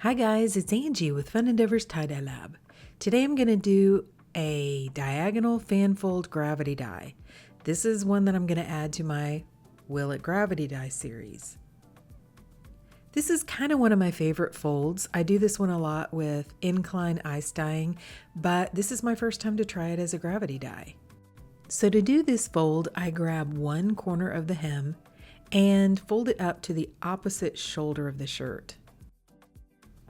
Hi guys, it's Angie with Fun Endeavors Tie-Dye Lab. Today I'm going to do a diagonal fan fold gravity die. This is one that I'm going to add to my Will It Gravity Die series. This is kind of one of my favorite folds. I do this one a lot with incline ice dyeing, but this is my first time to try it as a gravity die. So to do this fold, I grab one corner of the hem and fold it up to the opposite shoulder of the shirt.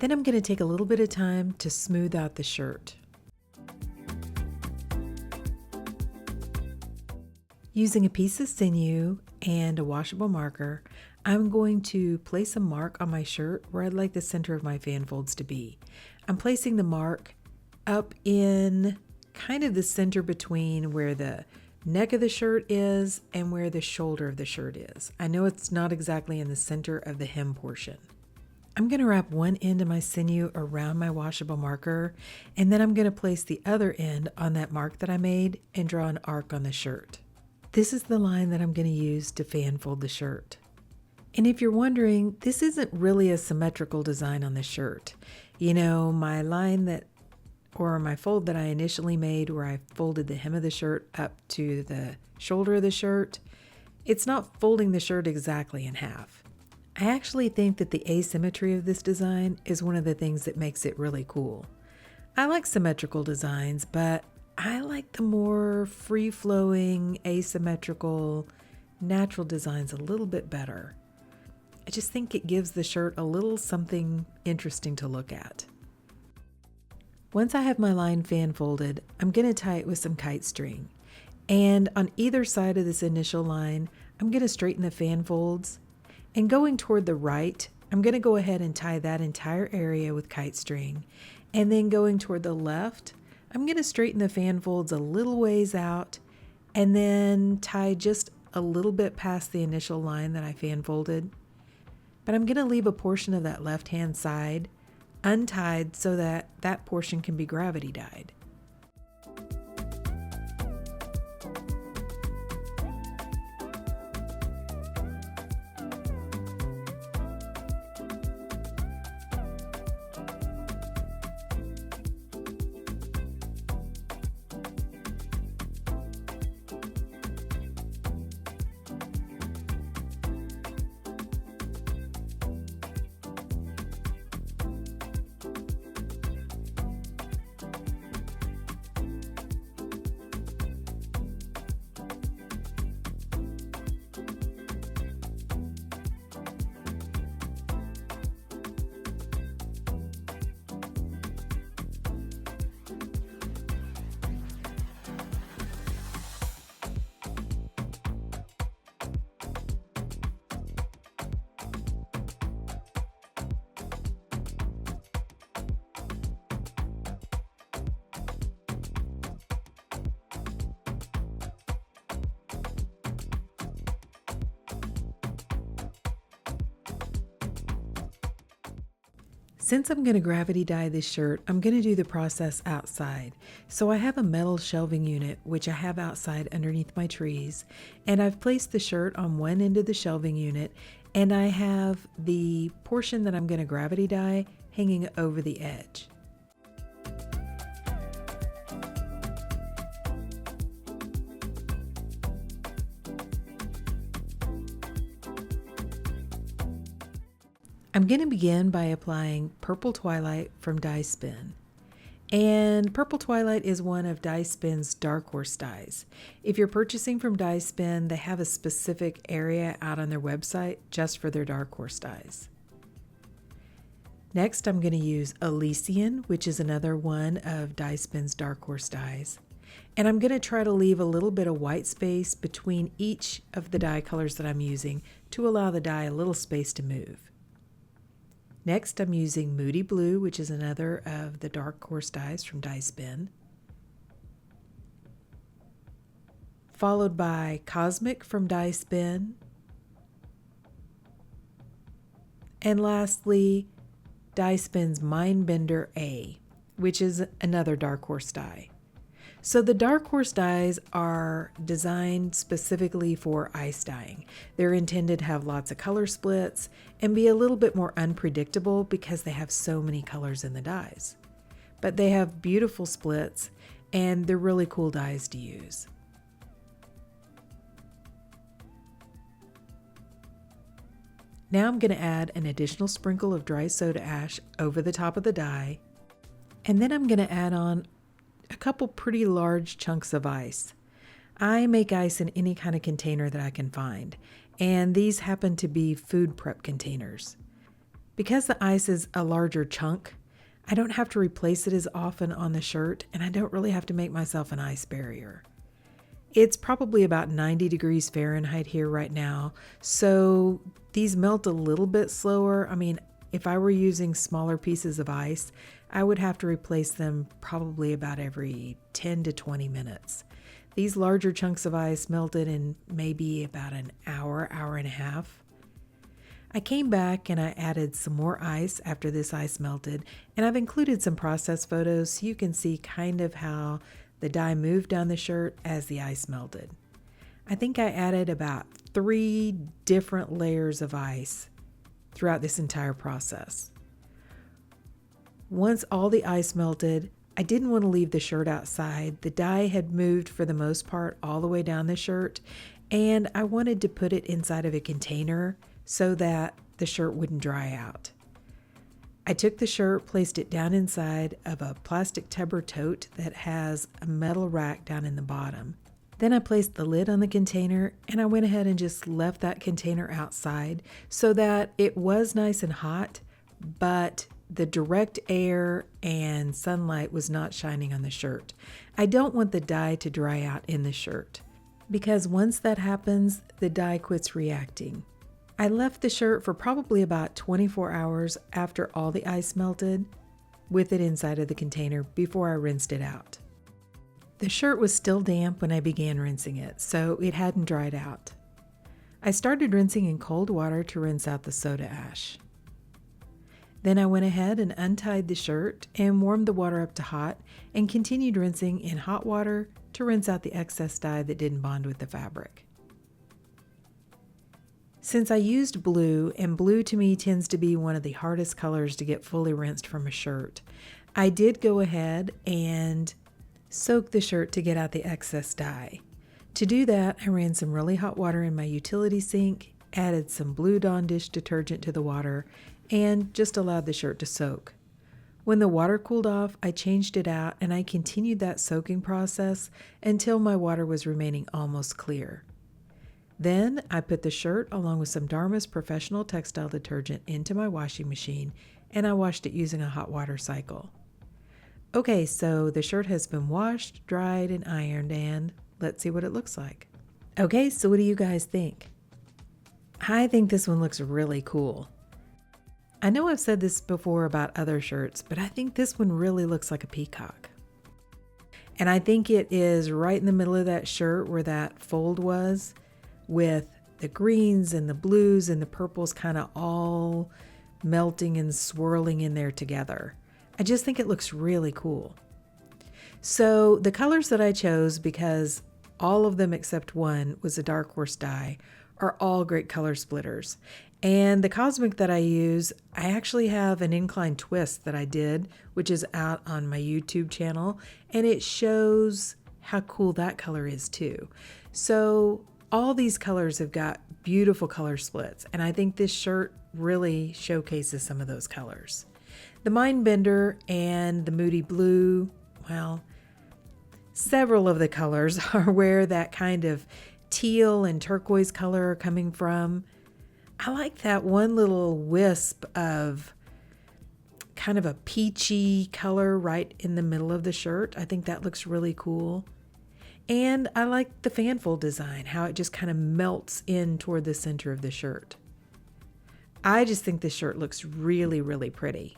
Then I'm going to take a little bit of time to smooth out the shirt. Using a piece of sinew and a washable marker, I'm going to place a mark on my shirt where I'd like the center of my fan folds to be. I'm placing the mark up in kind of the center between where the neck of the shirt is and where the shoulder of the shirt is. I know it's not exactly in the center of the hem portion. I'm going to wrap one end of my sinew around my washable marker, and then I'm going to place the other end on that mark that I made and draw an arc on the shirt. This is the line that I'm going to use to fan fold the shirt. And if you're wondering, this isn't really a symmetrical design on the shirt. You know, my fold that I initially made where I folded the hem of the shirt up to the shoulder of the shirt, it's not folding the shirt exactly in half. I actually think that the asymmetry of this design is one of the things that makes it really cool. I like symmetrical designs, but I like the more free-flowing, asymmetrical, natural designs a little bit better. I just think it gives the shirt a little something interesting to look at. Once I have my line fan folded, I'm going to tie it with some kite string. And on either side of this initial line, I'm going to straighten the fan folds. And going toward the right, I'm going to go ahead and tie that entire area with kite string. And then going toward the left, I'm going to straighten the fan folds a little ways out and then tie just a little bit past the initial line that I fan folded. But I'm going to leave a portion of that left-hand side untied so that that portion can be gravity dyed. Since I'm going to gravity dye this shirt, I'm going to do the process outside. So I have a metal shelving unit, which I have outside underneath my trees, and I've placed the shirt on one end of the shelving unit, and I have the portion that I'm going to gravity dye hanging over the edge. I'm going to begin by applying Purple Twilight from Dye Spin. And Purple Twilight is one of Dye Spin's Dark Horse dyes. If you're purchasing from Dye Spin, they have a specific area out on their website just for their Dark Horse dyes. Next, I'm going to use Elysian, which is another one of Dye Spin's Dark Horse dyes. And I'm going to try to leave a little bit of white space between each of the dye colors that I'm using to allow the dye a little space to move. Next, I'm using Moody Blue, which is another of the Dark Horse dyes from Dye Spin. Followed by Cosmic from Dye Spin. And lastly, Dye Spin's Mindbender A, which is another Dark Horse dye. So the dark horse dies are designed specifically for ice dyeing. They're intended to have lots of color splits and be a little bit more unpredictable because they have so many colors in the dyes. But they have beautiful splits and they're really cool dyes to use. Now I'm going to add an additional sprinkle of dry soda ash over the top of the dye, and then I'm going to add on a couple pretty large chunks of ice. I make ice in any kind of container that I can find, and these happen to be food prep containers. Because the ice is a larger chunk, I don't have to replace it as often on the shirt, and I don't really have to make myself an ice barrier. It's probably about 90 degrees Fahrenheit here right now, so these melt a little bit slower. I mean, if I were using smaller pieces of ice, I would have to replace them probably about every 10 to 20 minutes. These larger chunks of ice melted in maybe about an hour, hour and a half. I came back and I added some more ice after this ice melted, and I've included some process photos so you can see kind of how the dye moved down the shirt as the ice melted. I think I added about 3 different layers of ice throughout this entire process. Once all the ice melted, I didn't want to leave the shirt outside. The dye had moved for the most part all the way down the shirt, and I wanted to put it inside of a container so that the shirt wouldn't dry out. I took the shirt, placed it down inside of a plastic Tupper tote that has a metal rack down in the bottom. Then I placed the lid on the container and I went ahead and just left that container outside so that it was nice and hot, but the direct air and sunlight was not shining on the shirt. I don't want the dye to dry out in the shirt because once that happens, the dye quits reacting. I left the shirt for probably about 24 hours after all the ice melted with it inside of the container before I rinsed it out. The shirt was still damp when I began rinsing it, so it hadn't dried out. I started rinsing in cold water to rinse out the soda ash. Then I went ahead and untied the shirt and warmed the water up to hot and continued rinsing in hot water to rinse out the excess dye that didn't bond with the fabric. Since I used blue, and blue to me tends to be one of the hardest colors to get fully rinsed from a shirt, I did go ahead and soak the shirt to get out the excess dye. To do that, I ran some really hot water in my utility sink, added some Blue Dawn dish detergent to the water, and just allowed the shirt to soak. When the water cooled off, I changed it out and I continued that soaking process until my water was remaining almost clear. Then I put the shirt along with some Dharma's professional textile detergent into my washing machine and I washed it using a hot water cycle. Okay, so the shirt has been washed, dried, and ironed, and let's see what it looks like. Okay, so what do you guys think? I think this one looks really cool. I know I've said this before about other shirts, but I think this one really looks like a peacock. And I think it is right in the middle of that shirt where that fold was, with the greens and the blues and the purples kind of all melting and swirling in there together. I just think it looks really cool. So the colors that I chose, because all of them except one was a dark horse dye, are all great color splitters. And the cosmic that I use, I actually have an incline twist that I did, which is out on my YouTube channel, and it shows how cool that color is too. So all these colors have got beautiful color splits, and I think this shirt really showcases some of those colors. The Mindbender and the Moody Blue, well, several of the colors are where that kind of teal and turquoise color are coming from. I like that one little wisp of kind of a peachy color right in the middle of the shirt. I think that looks really cool. And I like the fanfold design, how it just kind of melts in toward the center of the shirt. I just think this shirt looks really, really pretty.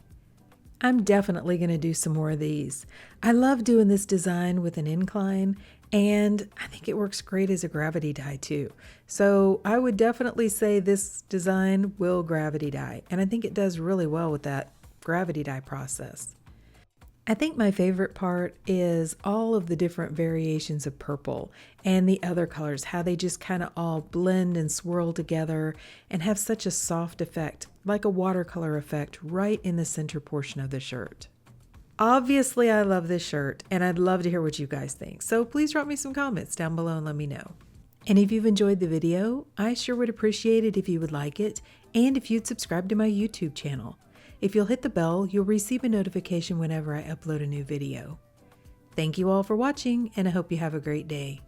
I'm definitely going to do some more of these. I love doing this design with an incline, and I think it works great as a gravity dye too. So I would definitely say this design will gravity dye, and I think it does really well with that gravity dye process. I think my favorite part is all of the different variations of purple and the other colors, how they just kind of all blend and swirl together and have such a soft effect, like a watercolor effect, right in the center portion of the shirt. Obviously, I love this shirt and I'd love to hear what you guys think, so please drop me some comments down below and let me know. And if you've enjoyed the video, I sure would appreciate it if you would like it and if you'd subscribe to my YouTube channel. If you'll hit the bell, you'll receive a notification whenever I upload a new video. Thank you all for watching, and I hope you have a great day.